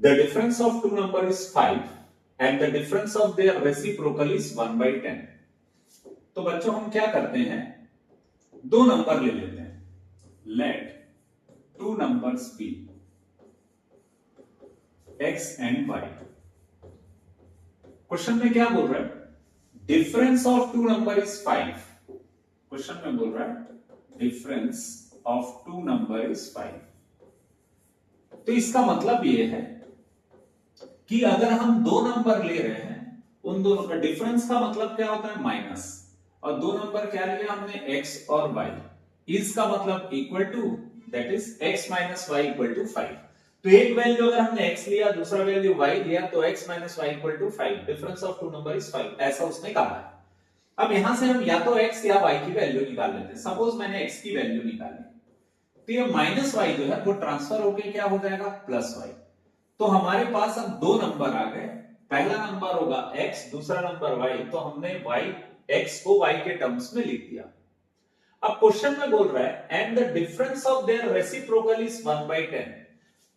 the difference of two number is 5 and the difference of their reciprocal is 1/10। तो बच्चों हम क्या करते हैं, दो नंबर ले लेते हैं, let two numbers be x and y। Question में क्या बोल रहा है, difference of two number is 5। Question में बोल रहा है difference of two number is 5। तो इसका मतलब ये है कि अगर हम दो नंबर ले रहे हैं, उन दोनों का डिफरेंस का मतलब क्या होता है, माइनस, और दो नंबर क्या लिया हमने, x और y, इसका मतलब equal to, that is x minus y equal to 5। तो एक वैल्यू अगर हमने x लिया, दूसरा वैल्यू y लिया, तो x minus y equal to 5, difference of two number is 5, ऐसा उसने कहा है। अब यहां से हम या तो x या y की वैल्यू निकाल लेते हैं। सपोज मैंने x की वैल्यू निकाली, तो ये माइनस y जो है वो ट्रांसफर होके क्या हो जाएगा, प्लस y। तो हमारे पास अब दो नंबर आ गए, पहला नंबर होगा x, दूसरा नंबर y। तो हमने x को y के टर्म्स में लिख दिया। अब क्वेश्चन में बोल रहा है and the difference of their reciprocal is 1/10।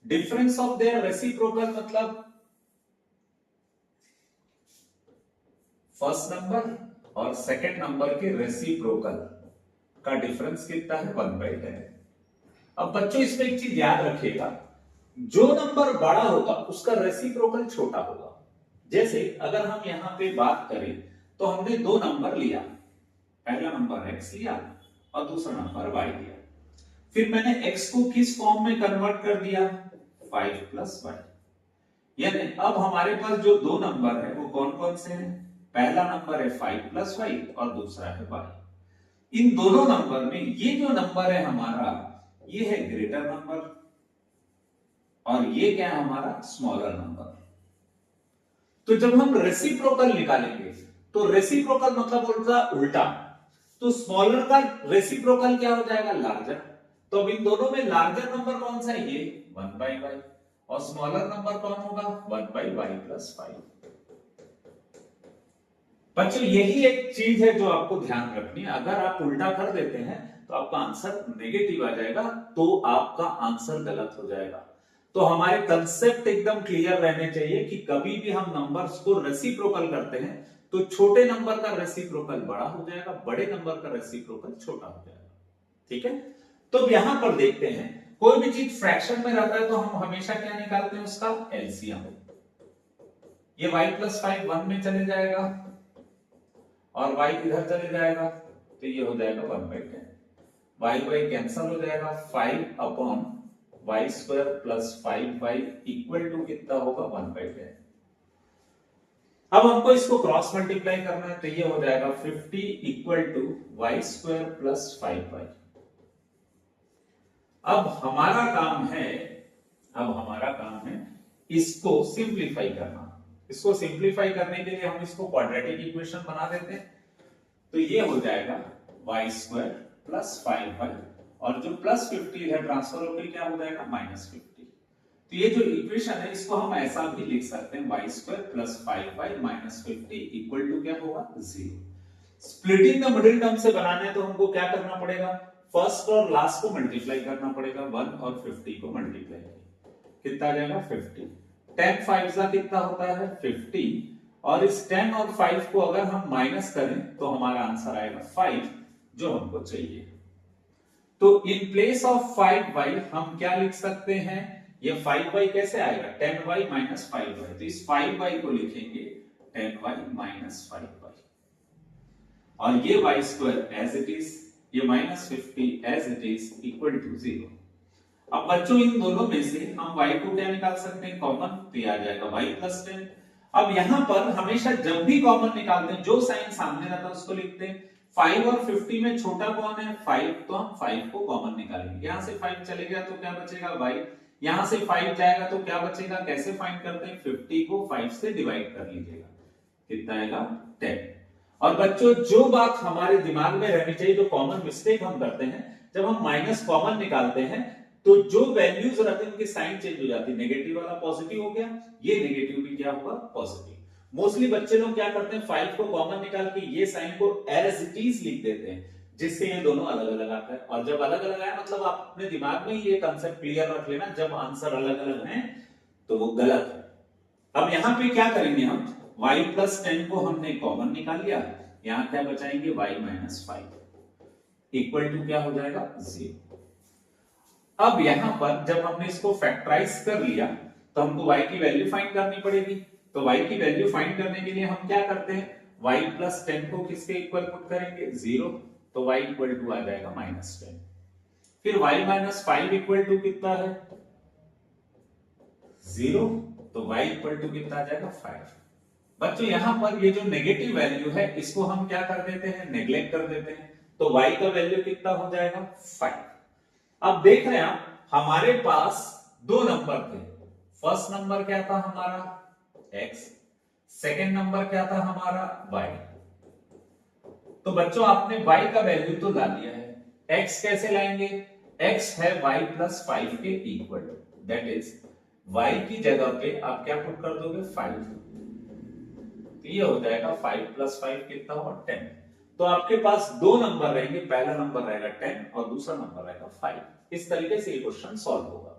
Difference of their reciprocal मतलब फर्स्ट नंबर और सेकंड नंबर के रेसिप्रोकल का डिफरेंस कितना है, 1/10। अब बच्चों इसमें एक चीज याद रखिएगा, जो नंबर बड़ा होगा उसका रेसिप्रोकल छोटा होगा। जैसे अगर हम यहां पे बात करें तो हमने दो नंबर लिया, पहला नंबर x लिया और दूसरा नंबर y लिया। फिर मैंने x को किस फॉर्म में कन्वर्ट कर दिया, 5 प्लस y। यानी अब हमारे पास जो दो नंबर है वो कौन कौन से हैं, पहला नंबर है 5 प्लस y और दूसरा है y। इन दोनों नंबर में ये जो नंबर है हमारा, ये है ग्रेटर नंबर और ये क्या है हमारा, स्मॉलर नंबर। तो जब हम रेसिप्रोकल निकालेंगे तो रेसिप्रोकल मतलब उल्टा, तो स्मॉलर का रेसिप्रोकल क्या हो जाएगा, लार्जर। तो अब इन दोनों में लार्जर नंबर कौन सा है, ये 1/y, और स्मॉलर नंबर कौन होगा, 1/y प्लस 5। बच्चों यही एक चीज है जो आपको ध्यान रखनी है। अगर आप उल्टा कर देते हैं तो आपका आंसर नेगेटिव आ जाएगा, तो आपका आंसर गलत हो जाएगा। तो हमारे कंसेप्ट एकदम क्लियर रहने चाहिए कि कभी भी हम नंबर्स को रेसिप्रोकल करते हैं तो छोटे नंबर का रेसिप्रोकल बड़ा हो जाएगा, बड़े नंबर का रेसिप्रोकल छोटा हो जाएगा। ठीक है, तो यहां पर देखते हैं, कोई भी चीज फ्रैक्शन में रहता है तो हम हमेशा क्या निकालते हैं, उसका एलसीएम। ये y प्लस 5 1 में चले जाएगा और y इधर चले जाएगा, तो ये हो जाएगा 1/10। y कैंसल हो जाएगा, 5 upon y square plus 5y equal to कितना होगा, 1/10। अब हमको इसको क्रॉस मल्टीप्लाई करना है, तो ये हो जाएगा 50 equal to y square plus 5y। अब हमारा काम है इसको सिंप्लीफाई करना। इसको सिंप्लीफाई करने के लिए हम इसको क्वाड्रेटिक इक्वेशन बना देते हैं, तो ये हो जाएगा y स्क्वायर प्लस 5y, और जो प्लस 50 है ट्रांसफर होकर क्या हो जाएगा, माइनस 50। तो ये जो इक्वेशन है इसको हम ऐसा भी लिख सकते हैं, y square plus 5y minus 50 equal to क्या होगा, 0। स्प्लिटिंग द मिडिल टर्म से बनाना है तो हमको क्या करना पड़ेगा, फर्स्ट और लास्ट को मल्टीप्लाई करना पड़ेगा, 1 और 50 को मल्टीप्लाई, कितना आ जाएगा 50। 10 5 का कितना होता है 50, और इस 10 और 5 को अगर हम माइनस करें तो हमारा आंसर आएगा 5, जो हमको चाहिए। तो इन प्लेस ऑफ 5y हम क्या लिख सकते हैं, ये 5y कैसे आएगा, 10y माइनस 5y। तो इस 5y को लिखेंगे 10y माइनस 5y, और ये y square as it is, ये minus 50 as it is equal to 0। अब बच्चों इन दोनों में से हम y को क्या निकाल सकते हैं, कॉमन, तो ये आ जाएगा y प्लस 10। अब यहां पर हमेशा जब भी कॉमन निकालते हैं, जो साइन सामने रहता है उसको लिखते हैं। 5 और 50 में छोटा कौन है, 5, तो हम 5 को कॉमन निकालेंगे। यहां से 5 चले गया तो क्या बचेगा y, यहां से 5 जाएगा तो क्या बचेगा, कैसे फाइंड करते हैं, 50 को 5 से डिवाइड कर लीजिएगा, कितना आएगा 10। और बच्चों जो बात हमारे दिमाग में रहनी चाहिए, जो कॉमन मिस्टेक हम करते हैं, जब हम माइनस कॉमन निकालते हैं तो जो वैल्यूज रहते हैं उनकी साइन चेंज हो जाती है, नेगेटिव वाला पॉजिटिव हो गया, ये नेगेटिव भी क्या होगा, पॉजिटिव। मोस्टली बच्चे लोग क्या करते हैं, 5 को कॉमन निकाल के ये साइन को एज इट इज लिख देते हैं, जिससे ये दोनों अलग अलग आता है। और जब अलग अलग आया मतलब आप अपने दिमाग में ये कंसेप्ट क्लियर रख लेना, जब आंसर अलग अलग है तो वो गलत है। अब यहां पे क्या करेंगे हम, y प्लस 10 को हमने कॉमन निकाल लिया, यहां क्या बचाएंगे y माइनस 5 इक्वल टू क्या हो जाएगा 0। अब यहां पर जब हमने इसको फैक्टराइज कर लिया तो हमको y की वैल्यू फाइंड करनी पड़ेगी। तो y की वैल्यू फाइंड करने के लिए हम क्या करते हैं, y प्लस 10 को किसके इक्वल पुट करेंगे 0, तो y इक्वल टू आ जाएगा -10। फिर y माइनस 5 इक्वल टू कितना है 0, तो y इक्वल टू कितना आ जाएगा 5। बच्चों यहां पर ये जो नेगेटिव वैल्यू है इसको हम क्या कर देते हैं, नेग्लेक्ट कर देते हैं, तो y का वैल्यू कितना हो जाएगा 5। अब देख रहे हैं आप, हमारे पास दो नंबर थे। फर्स्ट नंबर क्या था हमारा x, सेकेंड नंबर क्या था हमारा y। तो बच्चों आपने y का वैल्यू तो ला लिया है, x कैसे लाएंगे, x है y प्लस 5 के इक्वल, दैट इज y की जगह पे आप क्या पुट कर दोगे 5, तो ये हो जाएगा 5 प्लस 5 कितना हुआ 10। तो आपके पास दो नंबर रहेंगे, पहला नंबर रहेगा 10 और दूसरा नंबर रहेगा 5। इस तरीके से ये क्वेश्चन सॉल्व होगा।